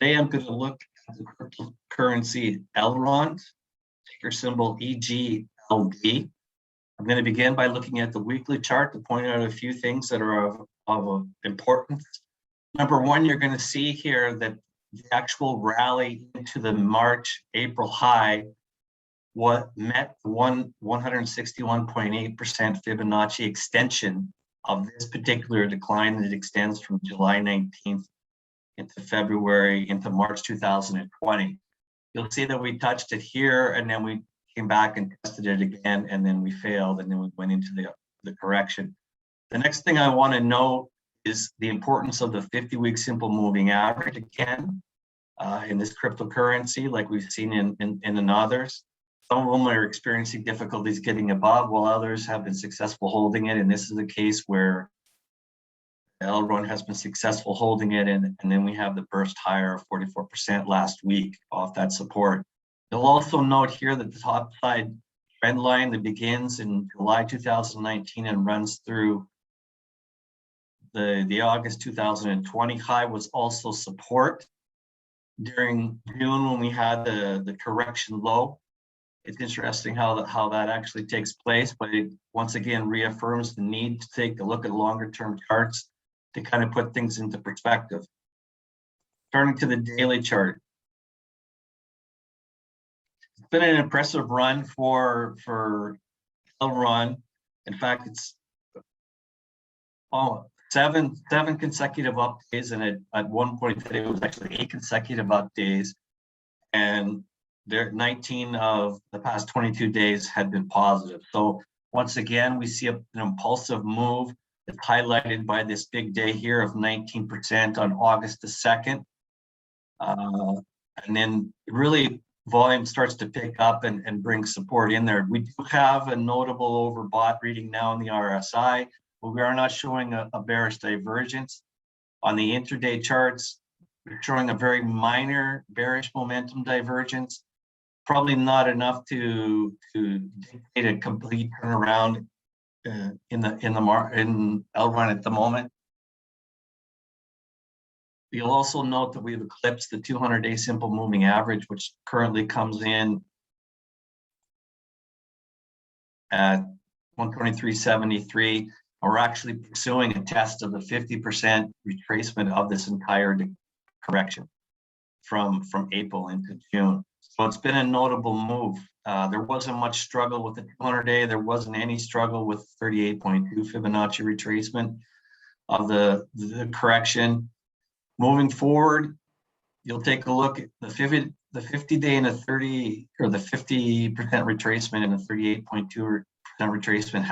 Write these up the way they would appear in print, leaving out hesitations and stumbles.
Today I'm going to look at the cryptocurrency Elrond, ticker symbol EGLD. I'm going to begin by looking at the weekly chart to point out a few things that are of importance. Number one, you're going to see here that the actual rally into the March-April high met 161.8% Fibonacci extension of this particular decline that extends from July 19th into February, into March 2020. You'll see that we touched it here, and then we came back and tested it again, and then we failed, and then we went into the correction. The next thing I want to note is the importance of the 50-week simple moving average again in this cryptocurrency, like we've seen in others. Some of them are experiencing difficulties getting above, while others have been successful holding it, and this is the case where Elrond has been successful holding it, and then we have the burst higher of 44% last week off that support. You'll also note here that the top side trend line that begins in July 2019 and runs through the August 2020 high was also support during June when we had the correction low. It's interesting how that actually takes place, but it once again reaffirms the need to take a look at longer term charts to kind of put things into perspective. Turning to the daily chart. It's been an impressive run for Elrond. In fact, it's seven consecutive up days, and at one point today it was actually 8 consecutive up days, and 19 of the past 22 days had been positive. So once again, we see an impulsive move. It's highlighted by this big day here of 19% on August the 2nd. And then really volume starts to pick up and bring support in there. We do have a notable overbought reading now in the RSI, but we are not showing a bearish divergence. On the intraday charts, we're showing a very minor bearish momentum divergence, probably not enough to dictate a complete turnaround in Elrond at the moment. You'll also note that we've eclipsed the 200-day simple moving average, which currently comes in at 123.73. We're actually pursuing a test of the 50% retracement of this entire correction from April into June. So it's been a notable move. There wasn't much struggle with the 200-day. There wasn't any struggle with 38.2 Fibonacci retracement of the correction. Moving forward, you'll take a look at the 50-day and the 30 or the 50% retracement and the 38.2% retracement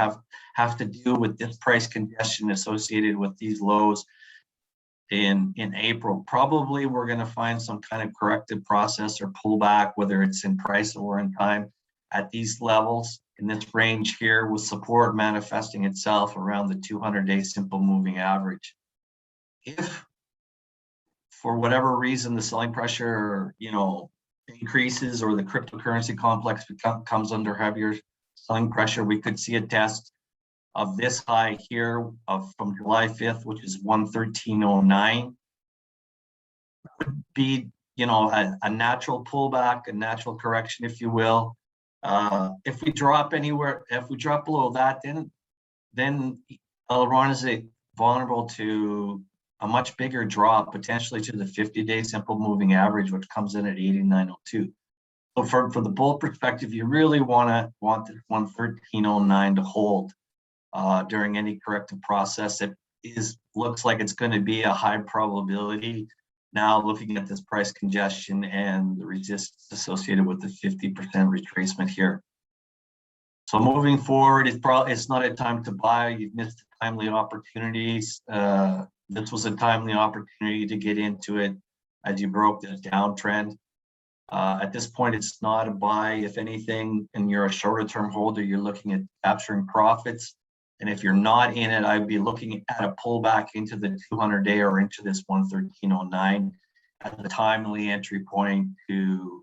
have to do with this price congestion associated with these lows in April. Probably we're going to find some kind of corrective process or pullback, whether it's in price or in time, at these levels in this range here, with support manifesting itself around the 200-day simple moving average. If for whatever reason the selling pressure increases, or the cryptocurrency complex comes under heavier selling pressure, we could see a test of this high here from July 5th, which is 113.09. Would be a natural pullback, a natural correction, if you will. If we drop below that, then Elrond is vulnerable to a much bigger drop, potentially to the 50-day simple moving average, which comes in at 89.02. So for the bull perspective, you really want this 113.09 to hold during any corrective process. It looks like it's going to be a high probability now, looking at this price congestion and the resistance associated with the 50% retracement here. So moving forward, it's not a time to buy. You've missed timely opportunities. This was a timely opportunity to get into it as you broke this downtrend. At this point, it's not a buy. If anything, and you're a shorter term holder, you're looking at capturing profits. And if you're not in it, I'd be looking at a pullback into the 200-day or into this 113.09 as a timely entry point to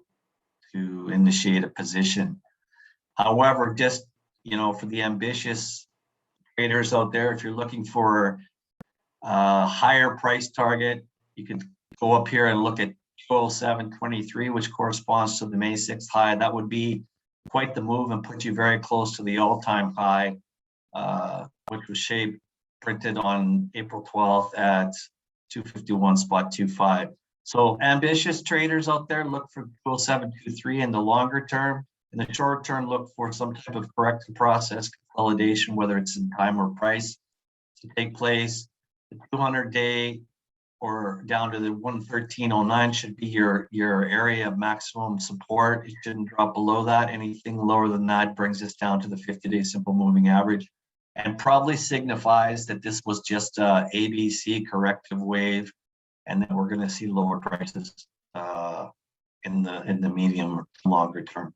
initiate a position. However, just for the ambitious traders out there, if you're looking for a higher price target, you can go up here and look at 207.23, which corresponds to the May 6th high. That would be quite the move and put you very close to the all-time high, which was printed on April 12th at 251.25. So ambitious traders out there, look for 207.23 in the longer term. In the short term, look for some type of corrective process consolidation, whether it's in time or price, to take place. The 200-day or down to the 113.09 should be your area of maximum support. It shouldn't drop below that. Anything lower than that brings us down to the 50-day simple moving average, and probably signifies that this was just a ABC corrective wave, and then we're going to see lower prices in the medium to longer term.